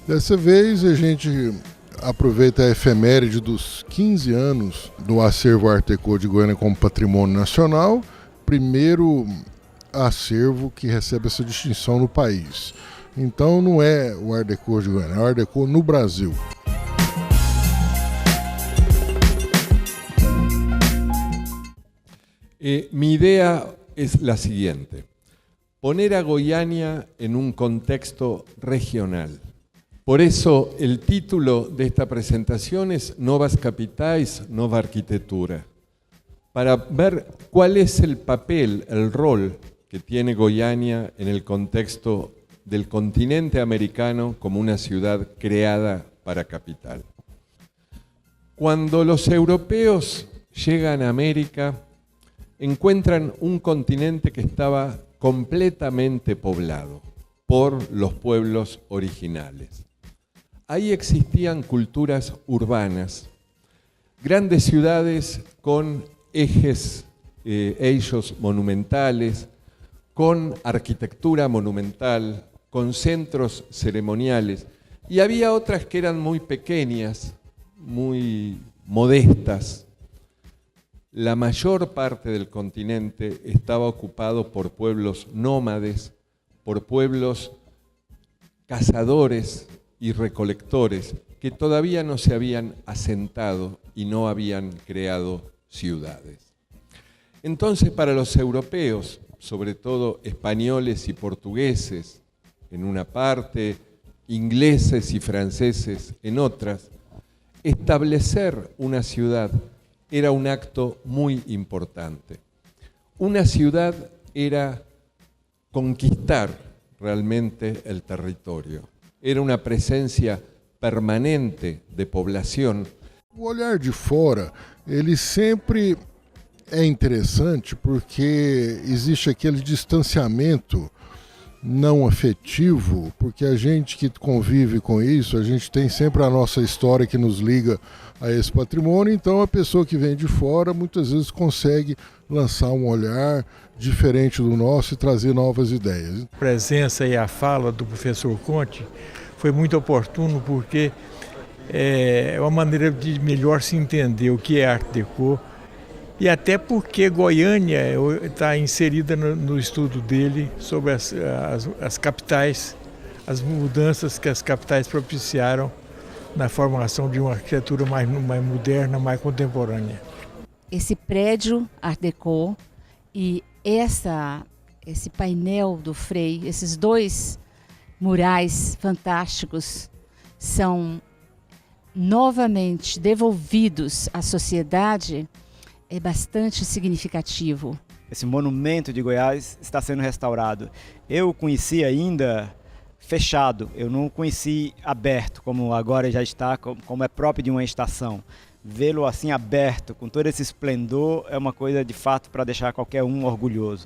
Dessa vez a gente aproveita a efeméride dos 15 anos do acervo Art Deco de Goiânia como patrimônio nacional, primeiro acervo que recebe essa distinção no país. Então não é o Art Deco de Goiânia, é o Art Deco no Brasil. Mi idea es la siguiente: poner a Goiânia en un contexto regional. Por eso el título de esta presentación es Novas Capitais, Nova Arquitectura, para ver cuál es el papel, el rol que tiene Goiânia en el contexto del continente americano como una ciudad creada para capital. Cuando los europeos llegan a América, encuentran un continente que estaba completamente poblado por los pueblos originales. Ahí existían culturas urbanas, grandes ciudades con ejes, eixos monumentales, con arquitectura monumental, con centros ceremoniales, y había otras que eran muy pequeñas, muy modestas. La mayor parte del continente estaba ocupado por pueblos nómades, por pueblos cazadores y recolectores que todavía no se habían asentado y no habían creado ciudades. Entonces, para los europeos, sobre todo españoles y portugueses en una parte, ingleses y franceses en otras, establecer una ciudad era un acto muy importante. Una ciudad era conquistar realmente el territorio. Era uma presença permanente de população. O olhar de fora, ele sempre é interessante porque existe aquele distanciamento não afetivo, porque a gente que convive com isso, a gente tem sempre a nossa história que nos liga a esse patrimônio, então a pessoa que vem de fora muitas vezes consegue lançar um olhar diferente do nosso e trazer novas ideias. A presença e a fala do professor Conte foi muito oportuno porque é uma maneira de melhor se entender o que é Art Deco e até porque Goiânia está inserida no estudo dele sobre as capitais, as mudanças que as capitais propiciaram na formação de uma arquitetura mais moderna, mais contemporânea. Esse prédio Art Deco e esse painel do Frei, esses dois murais fantásticos, são novamente devolvidos à sociedade, é bastante significativo. Esse monumento de Goiás está sendo restaurado. Eu o conheci ainda fechado, eu não o conheci aberto, como agora já está, como é próprio de uma estação. Vê-lo assim aberto, com todo esse esplendor, é uma coisa de fato para deixar qualquer um orgulhoso.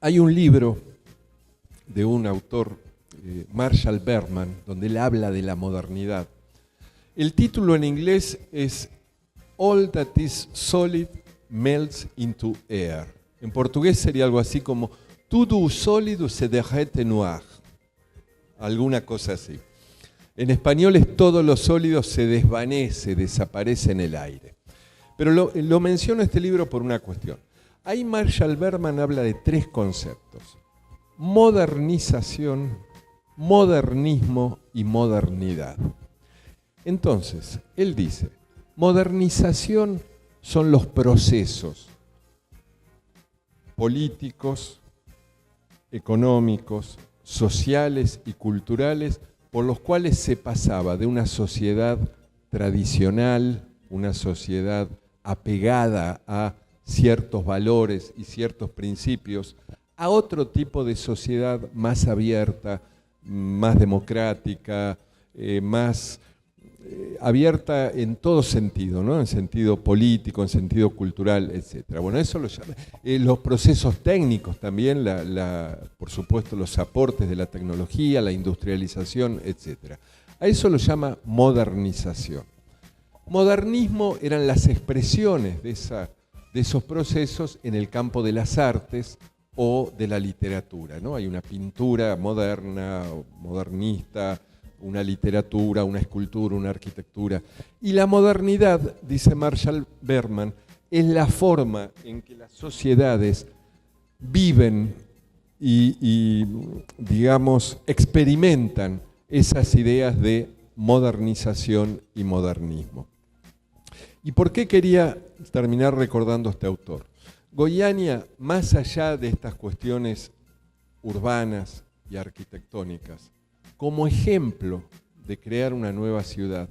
Há livro de autor, Marshall Bergman, onde ele habla de la modernidad. El título en inglés es All That Is Solid Melts into Air. En portugués sería algo así como Tudo o sólido se derrete no ar. Alguna cosa así. En español es todo lo sólido se desvanece, desaparece en el aire. Pero lo menciono este libro por una cuestión. Ahí Marshall Bergman habla de tres conceptos: modernización, modernismo y modernidad. Entonces, él dice, modernización son los procesos políticos, económicos, sociales y culturales por los cuales se pasaba de una sociedad tradicional, una sociedad apegada a ciertos valores y ciertos principios, a otro tipo de sociedad más abierta, más democrática, más abierta en todo sentido, ¿no? En sentido político, en sentido cultural, etc. Bueno, eso lo llama. Los procesos técnicos también, por supuesto, los aportes de la tecnología, la industrialización, etc. A eso lo llama modernización. Modernismo eran las expresiones de esos procesos en el campo de las artes o de la literatura, ¿no? Hay una pintura moderna, modernista, una literatura, una escultura, una arquitectura. Y la modernidad, dice Marshall Berman, es la forma en que las sociedades viven y digamos, experimentan esas ideas de modernización y modernismo. ¿Y por qué quería terminar recordando a este autor? Goiânia, más allá de estas cuestiones urbanas y arquitectónicas, como ejemplo de crear una nueva ciudad,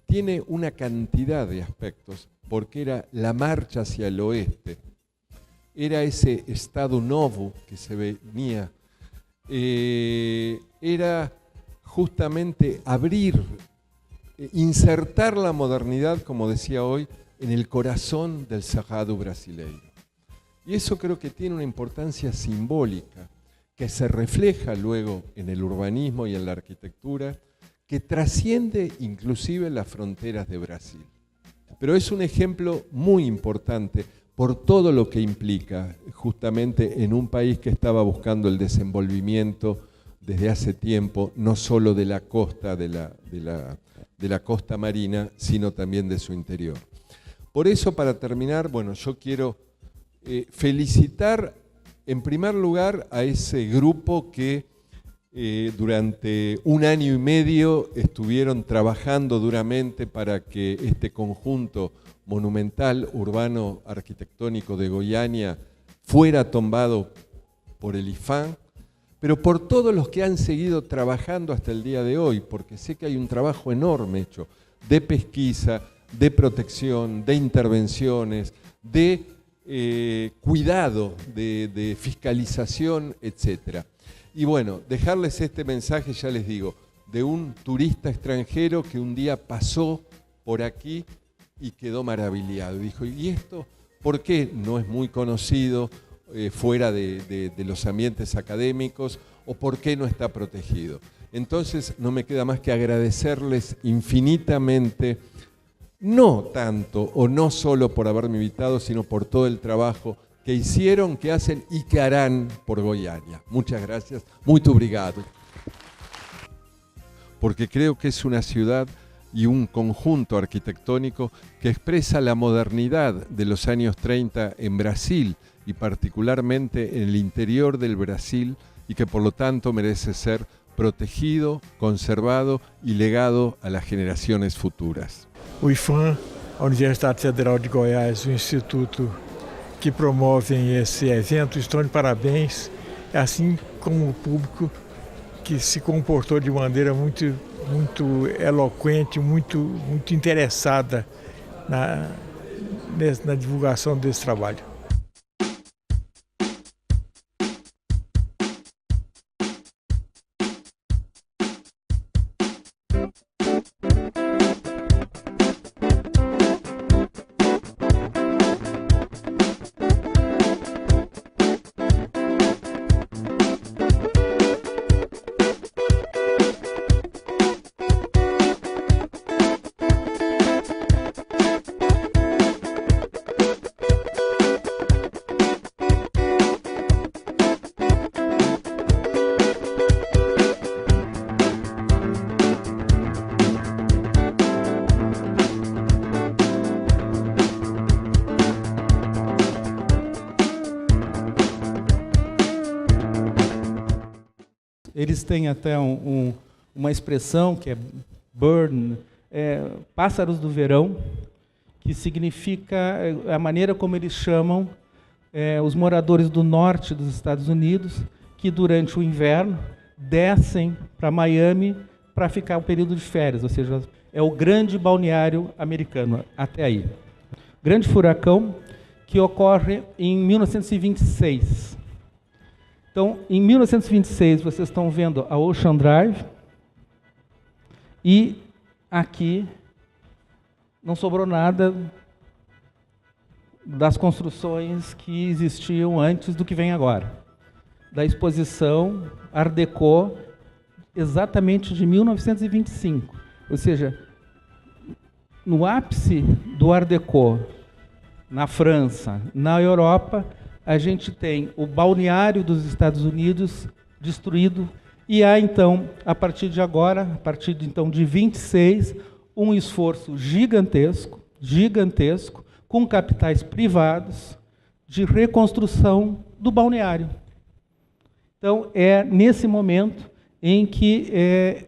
tiene una cantidad de aspectos, porque era la marcha hacia el oeste, era ese Estado Novo que se venía, era justamente abrir, insertar la modernidad, como decía hoy, en el corazón del Cerrado brasileiro. Y eso creo que tiene una importancia simbólica, que se refleja luego en el urbanismo y en la arquitectura, que trasciende inclusive las fronteras de Brasil. Pero es un ejemplo muy importante por todo lo que implica, justamente en un país que estaba buscando el desenvolvimiento desde hace tiempo, no solo de la costa, de la costa marina, sino también de su interior. Por eso, para terminar, bueno, yo quiero felicitar en primer lugar a ese grupo que durante 1 año y medio estuvieron trabajando duramente para que este conjunto monumental, urbano, arquitectónico de Goiânia fuera tombado por el IPHAN, pero por todos los que han seguido trabajando hasta el día de hoy, porque sé que hay un trabajo enorme hecho de pesquisa, de protección, de intervenciones, de cuidado, de fiscalización, etc. Y bueno, dejarles este mensaje, ya les digo, de un turista extranjero que un día pasó por aquí y quedó maravillado. Dijo, ¿y esto por qué no es muy conocido fuera de los ambientes académicos o por qué no está protegido? Entonces no me queda más que agradecerles infinitamente, no tanto o no solo por haberme invitado, sino por todo el trabajo que hicieron, que hacen y que harán por Goiânia. Muchas gracias, muito obrigado. Porque creo que es una ciudad y un conjunto arquitectónico que expresa la modernidad de los años 30 en Brasil y particularmente en el interior del Brasil y que por lo tanto merece ser protegido, conservado y legado a las generaciones futuras. O IPHAN, a Universidade Federal de Goiás, o instituto que promovem esse evento, estão de parabéns, assim como o público que se comportou de maneira muito eloquente, muito interessada na divulgação desse trabalho. Eles têm até uma expressão que é bird, pássaros do verão, que significa a maneira como eles chamam os moradores do norte dos Estados Unidos, que durante o inverno descem para Miami para ficar um período de férias, ou seja, é o grande balneário americano, até aí. Grande furacão que ocorre em 1926. Então, em 1926, vocês estão vendo a Ocean Drive e aqui não sobrou nada das construções que existiam antes do que vem agora. Da exposição Art Deco, exatamente de 1925. Ou seja, no ápice do Art Deco, na França, na Europa, a gente tem o balneário dos Estados Unidos destruído, e há então, a partir de agora, a partir de, então, de 26, um esforço gigantesco, com capitais privados, de reconstrução do balneário. Então, é nesse momento em que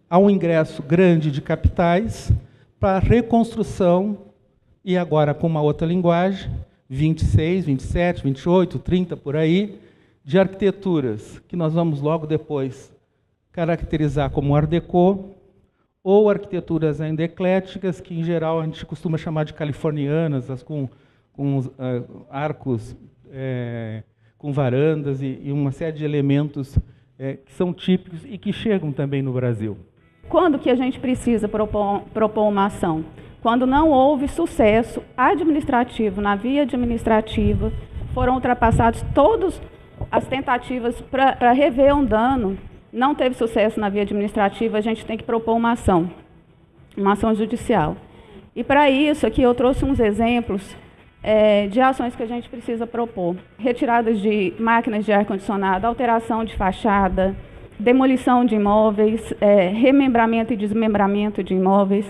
há um ingresso grande de capitais para a reconstrução, e agora com uma outra linguagem, 26, 27, 28, 30, por aí, de arquiteturas que nós vamos logo depois caracterizar como Art Deco, ou arquiteturas ainda ecléticas, que em geral a gente costuma chamar de californianas, as com arcos com varandas e uma série de elementos que são típicos e que chegam também no Brasil. Quando que a gente precisa propor uma ação? Quando não houve sucesso administrativo, na via administrativa, foram ultrapassadas todas as tentativas para rever um dano, não teve sucesso na via administrativa, a gente tem que propor uma ação judicial. E para isso, aqui eu trouxe uns exemplos de ações que a gente precisa propor. Retiradas de máquinas de ar-condicionado, alteração de fachada, demolição de imóveis, remembramento e desmembramento de imóveis.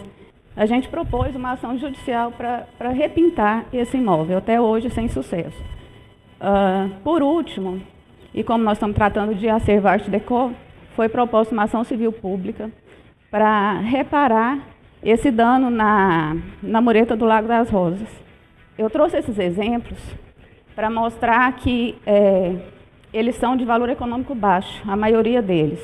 A gente propôs uma ação judicial para repintar esse imóvel, até hoje sem sucesso. Por último, e como nós estamos tratando de acervo Art Deco, foi proposta uma ação civil pública para reparar esse dano na mureta do Lago das Rosas. Eu trouxe esses exemplos para mostrar que eles são de valor econômico baixo, a maioria deles.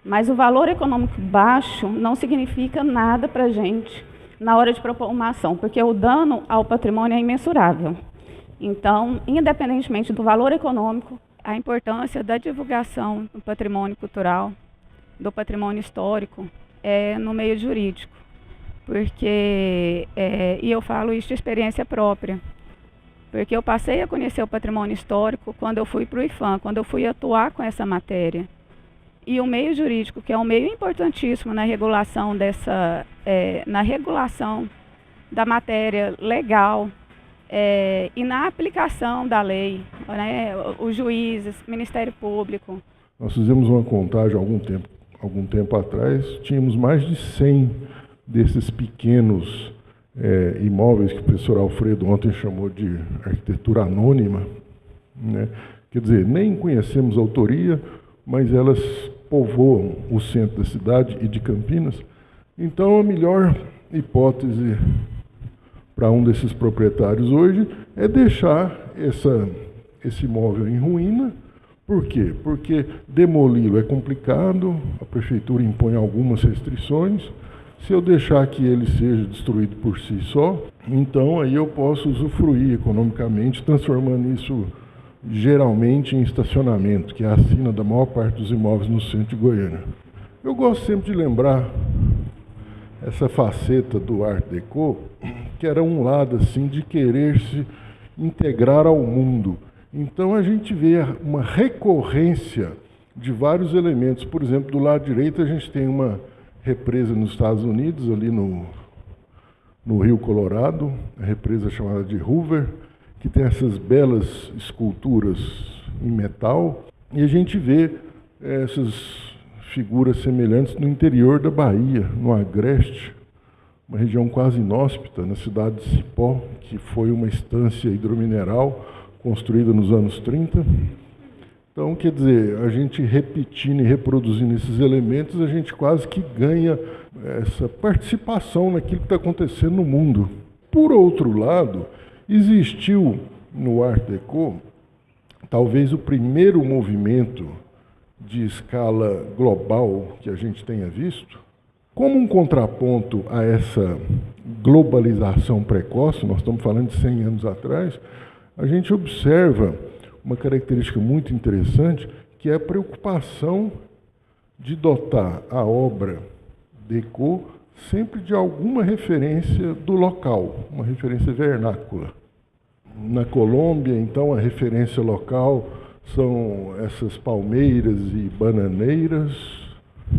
Mas o valor econômico baixo não significa nada para a gente na hora de propor uma ação, porque o dano ao patrimônio é imensurável. Então, independentemente do valor econômico, a importância da divulgação do patrimônio cultural, do patrimônio histórico, no meio jurídico. Porque, e eu falo isso de experiência própria, porque eu passei a conhecer o patrimônio histórico quando eu fui para o IPHAN, quando eu fui atuar com essa matéria. E o meio jurídico, que é um meio importantíssimo na regulação na regulação da matéria legal e na aplicação da lei, né, os juízes, Ministério Público. Nós fizemos uma contagem algum tempo atrás, tínhamos mais de 100 desses pequenos imóveis que o professor Alfredo ontem chamou de arquitetura anônima, né? Quer dizer, nem conhecemos a autoria, mas elas povoam o centro da cidade e de Campinas. Então, a melhor hipótese para um desses proprietários hoje é deixar esse imóvel em ruína. Por quê? Porque demoli-lo é complicado, a prefeitura impõe algumas restrições. Se eu deixar que ele seja destruído por si só, então aí eu posso usufruir economicamente, transformando isso geralmente em estacionamento, que é a sina da maior parte dos imóveis no centro de Goiânia. Eu gosto sempre de lembrar essa faceta do Art Deco, que era um lado assim de querer se integrar ao mundo. Então a gente vê uma recorrência de vários elementos. Por exemplo, do lado direito a gente tem uma represa nos Estados Unidos, ali no Rio Colorado, a represa chamada de Hoover, que tem essas belas esculturas em metal, e a gente vê essas figuras semelhantes no interior da Bahia, no Agreste, uma região quase inóspita, na cidade de Cipó, que foi uma estância hidromineral construída nos anos 30. Então, quer dizer, a gente repetindo e reproduzindo esses elementos, a gente quase que ganha essa participação naquilo que está acontecendo no mundo. Por outro lado, existiu no Art Deco talvez o primeiro movimento de escala global que a gente tenha visto. Como um contraponto a essa globalização precoce, nós estamos falando de 100 anos atrás, a gente observa uma característica muito interessante, que é a preocupação de dotar a obra Deco sempre de alguma referência do local, uma referência vernácula. Na Colômbia, então, a referência local são essas palmeiras e bananeiras.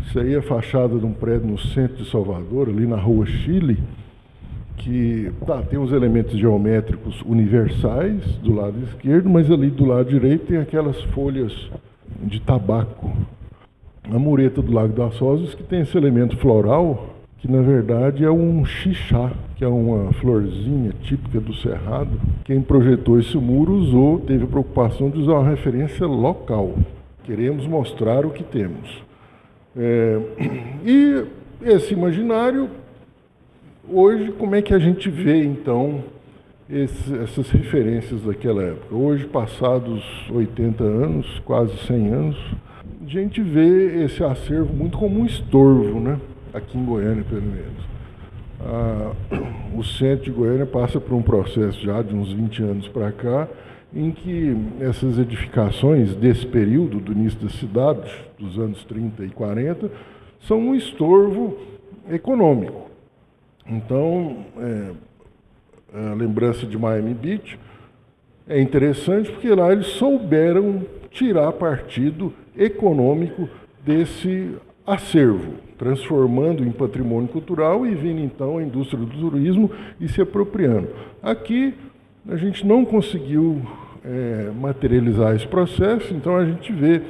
Isso aí é a fachada de um prédio no centro de Salvador, ali na Rua Chile, que tem os elementos geométricos universais do lado esquerdo, mas ali do lado direito tem aquelas folhas de tabaco. A mureta do Lago das Rosas, que tem esse elemento floral, que na verdade é um xixá, que é uma florzinha típica do Cerrado. Quem projetou esse muro teve a preocupação de usar uma referência local. Queremos mostrar o que temos. E esse imaginário, hoje, como é que a gente vê, então, essas referências daquela época? Hoje, passados 80 anos, quase 100 anos, a gente vê esse acervo muito como um estorvo, né? Aqui em Goiânia, pelo menos. O centro de Goiânia passa por um processo já de uns 20 anos para cá, em que essas edificações desse período, do início da cidade, dos anos 30 e 40, são um estorvo econômico. Então, a lembrança de Miami Beach é interessante porque lá eles souberam tirar partido econômico desse acervo, transformando em patrimônio cultural e vindo então a indústria do turismo e se apropriando. Aqui a gente não conseguiu materializar esse processo, então a gente vê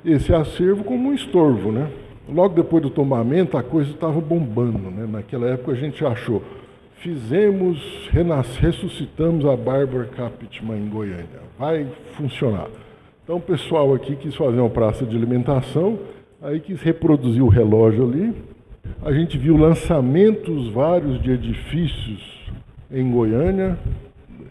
esse acervo como um estorvo, né? Logo depois do tombamento a coisa estava bombando, né? Naquela época a gente achou, ressuscitamos a Bárbara Capitman em Goiânia, vai funcionar. Então o pessoal aqui quis fazer uma praça de alimentação, aí quis reproduzir o relógio ali. A gente viu lançamentos vários de edifícios em Goiânia,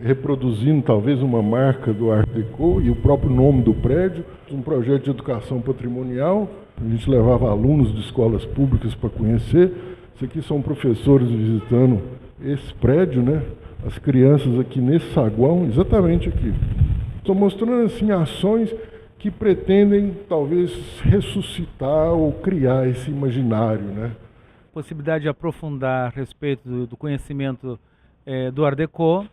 reproduzindo talvez uma marca do Art Deco e o próprio nome do prédio, um projeto de educação patrimonial. A gente levava alunos de escolas públicas para conhecer. Isso aqui são professores visitando esse prédio, né? As crianças aqui nesse saguão, exatamente aqui. Estou mostrando assim ações que pretendem talvez ressuscitar ou criar esse imaginário, né? Possibilidade de aprofundar a respeito do conhecimento do Art Deco,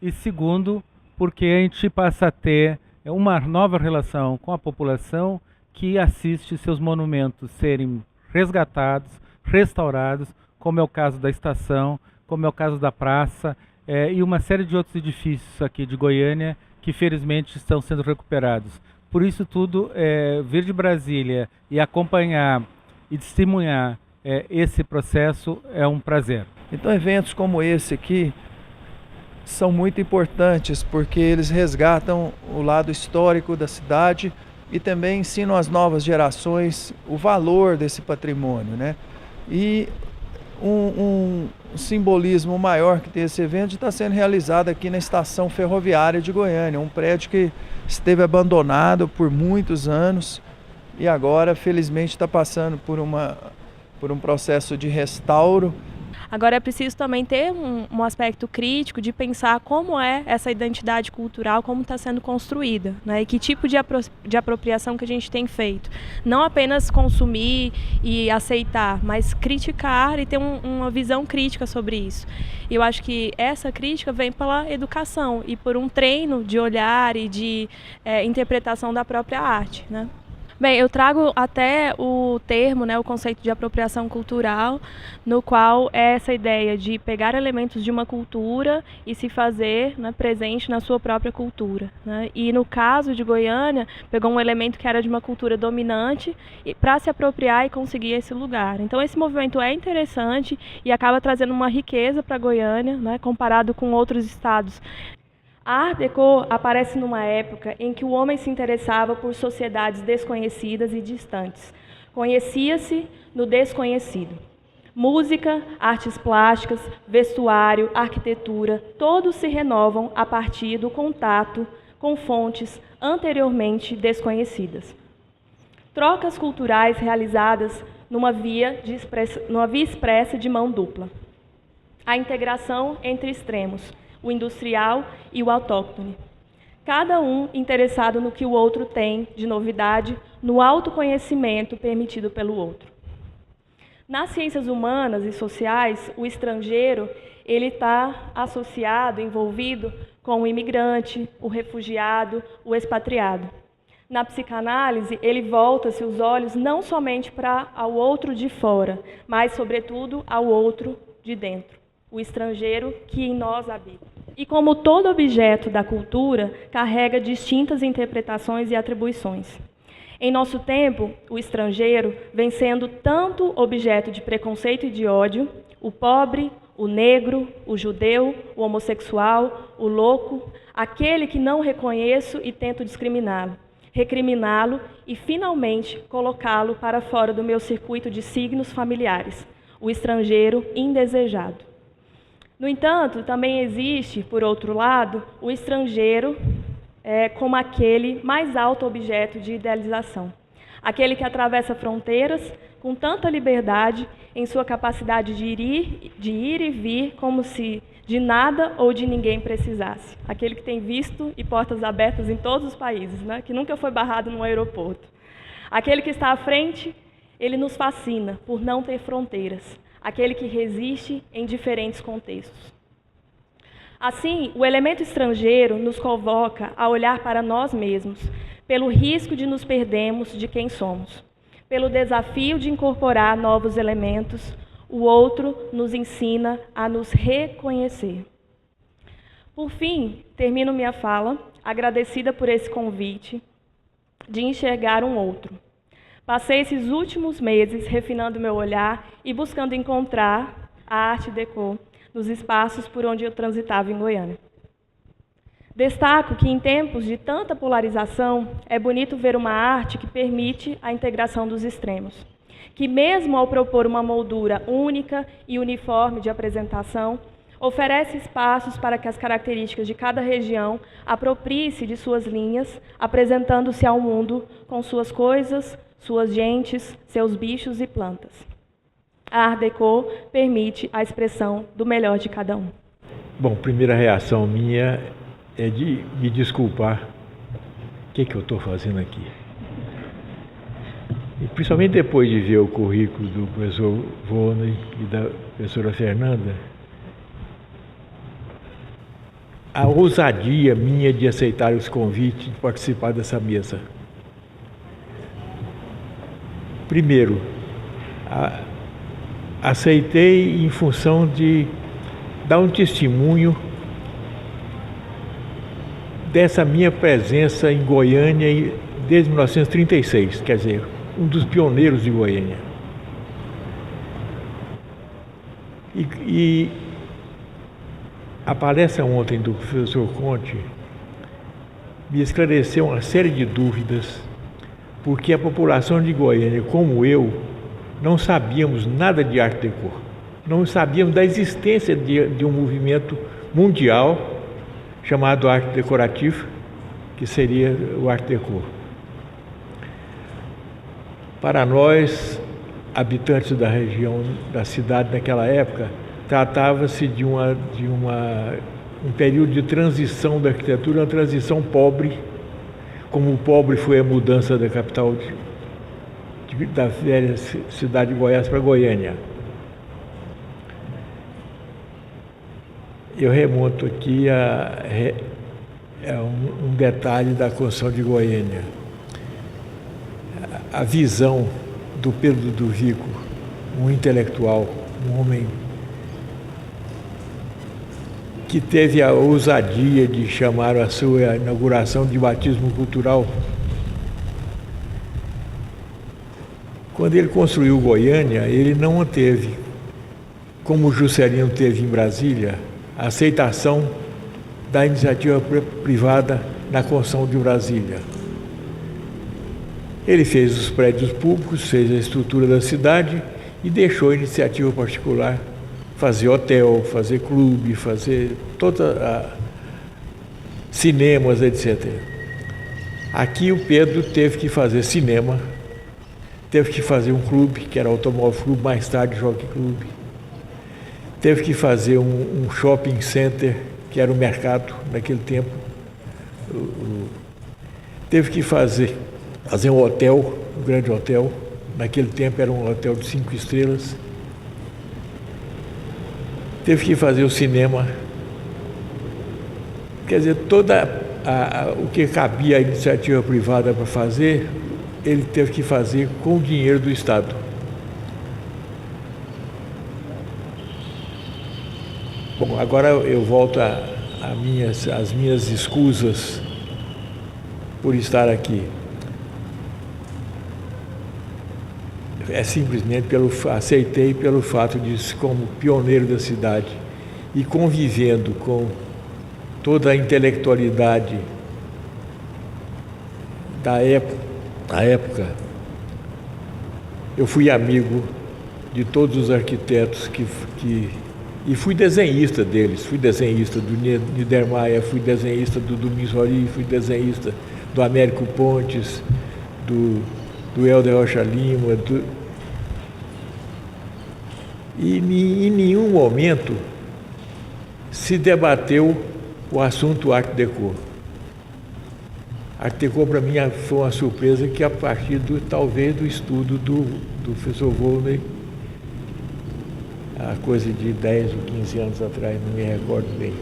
e segundo, porque a gente passa a ter uma nova relação com a população que assiste seus monumentos serem resgatados, restaurados, como é o caso da estação, como é o caso da praça, e uma série de outros edifícios aqui de Goiânia que felizmente estão sendo recuperados. Por isso tudo, vir de Brasília e acompanhar e testemunhar esse processo é um prazer. Então eventos como esse aqui são muito importantes porque eles resgatam o lado histórico da cidade e também ensinam às novas gerações o valor desse patrimônio, né? E um simbolismo maior que tem esse evento está sendo realizado aqui na Estação Ferroviária de Goiânia, um prédio que esteve abandonado por muitos anos e agora, felizmente, está passando por um processo de restauro. Agora é preciso também ter um aspecto crítico de pensar como é essa identidade cultural, como está sendo construída, né? E que tipo de apropriação que a gente tem feito. Não apenas consumir e aceitar, mas criticar e ter uma visão crítica sobre isso. E eu acho que essa crítica vem pela educação e por um treino de olhar e de interpretação da própria arte, né? Bem, eu trago até o termo, né, o conceito de apropriação cultural, no qual é essa ideia de pegar elementos de uma cultura e se fazer, né, presente na sua própria cultura, né? E no caso de Goiânia, pegou um elemento que era de uma cultura dominante para se apropriar e conseguir esse lugar. Então esse movimento é interessante e acaba trazendo uma riqueza para Goiânia, né, comparado com outros estados. A Art Deco aparece numa época em que o homem se interessava por sociedades desconhecidas e distantes. Conhecia-se no desconhecido. Música, artes plásticas, vestuário, arquitetura, todos se renovam a partir do contato com fontes anteriormente desconhecidas. Trocas culturais realizadas numa via expressa de mão dupla. A integração entre extremos, o industrial e o autóctone. Cada um interessado no que o outro tem de novidade, no autoconhecimento permitido pelo outro. Nas ciências humanas e sociais, o estrangeiro ele está associado, envolvido com o imigrante, o refugiado, o expatriado. Na psicanálise, ele volta-se os olhos não somente para o outro de fora, mas, sobretudo, ao outro de dentro, o estrangeiro que em nós habita. E como todo objeto da cultura, carrega distintas interpretações e atribuições. Em nosso tempo, o estrangeiro vem sendo tanto objeto de preconceito e de ódio, o pobre, o negro, o judeu, o homossexual, o louco, aquele que não reconheço e tento discriminá-lo, recriminá-lo e, finalmente, colocá-lo para fora do meu circuito de signos familiares, o estrangeiro indesejado. No entanto, também existe, por outro lado, o estrangeiro como aquele mais alto objeto de idealização, aquele que atravessa fronteiras com tanta liberdade em sua capacidade de ir e vir como se de nada ou de ninguém precisasse, aquele que tem visto e portas abertas em todos os países, né? Que nunca foi barrado num aeroporto. Aquele que está à frente, ele nos fascina por não ter fronteiras, aquele que resiste em diferentes contextos. Assim, o elemento estrangeiro nos convoca a olhar para nós mesmos, pelo risco de nos perdermos de quem somos. Pelo desafio de incorporar novos elementos, o outro nos ensina a nos reconhecer. Por fim, termino minha fala agradecida por esse convite de enxergar um outro. Passei esses últimos meses refinando meu olhar e buscando encontrar a arte déco nos espaços por onde eu transitava em Goiânia. Destaco que, em tempos de tanta polarização, é bonito ver uma arte que permite a integração dos extremos, que, mesmo ao propor uma moldura única e uniforme de apresentação, oferece espaços para que as características de cada região apropriem-se de suas linhas, apresentando-se ao mundo com suas coisas, suas gentes, seus bichos e plantas. A Art Deco permite a expressão do melhor de cada um. Bom, primeira reação minha é de me desculpar. O que eu estou fazendo aqui? E principalmente depois de ver o currículo do professor Vônei e da professora Fernanda, a ousadia minha de aceitar os convites de participar dessa mesa. Primeiro, aceitei em função de dar um testemunho dessa minha presença em Goiânia desde 1936, quer dizer, um dos pioneiros de Goiânia. E a palestra ontem do professor Conte me esclareceu uma série de dúvidas, porque a população de Goiânia, como eu, não sabíamos nada de Art Deco, não sabíamos da existência de um movimento mundial chamado arte decorativa, que seria o Art Deco. Para nós, habitantes da região, da cidade naquela época, tratava-se de um período de transição da arquitetura, uma transição pobre, como o pobre foi a mudança da capital da velha cidade de Goiás para Goiânia. Eu remonto aqui a um detalhe da construção de Goiânia. A visão do Pedro Ludovico, um intelectual, um homem que teve a ousadia de chamar a sua inauguração de batismo cultural. Quando ele construiu Goiânia, ele não teve, como o Juscelino teve em Brasília, a aceitação da iniciativa privada na construção de Brasília. Ele fez os prédios públicos, fez a estrutura da cidade e deixou a iniciativa particular fazer hotel, fazer clube, fazer cinemas, etc. Aqui o Pedro teve que fazer cinema, teve que fazer um clube, que era o Automóvel Clube, mais tarde Jockey Clube. Teve que fazer um shopping center, que era o mercado naquele tempo. Teve que fazer um hotel, um grande hotel, naquele tempo era um hotel de 5 estrelas. Teve que fazer o cinema. Quer dizer, o que cabia à iniciativa privada para fazer, ele teve que fazer com o dinheiro do Estado. Bom, agora eu volto às minhas escusas por estar aqui. É simplesmente aceitei pelo fato de, como pioneiro da cidade e convivendo com toda a intelectualidade da época, eu fui amigo de todos os arquitetos e fui desenhista deles. Fui desenhista do Niedermayer, fui desenhista do Domingos Ori, fui desenhista do Américo Pontes, do Helder Rocha Lima. E em nenhum momento se debateu o assunto Art Deco. Art Deco para mim foi uma surpresa que a partir talvez do estudo do professor Volney, a coisa de 10 ou 15 anos atrás, não me recordo bem.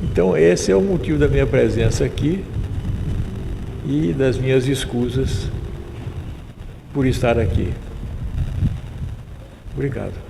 Então esse é o motivo da minha presença aqui e das minhas escusas por estar aqui. Obrigado.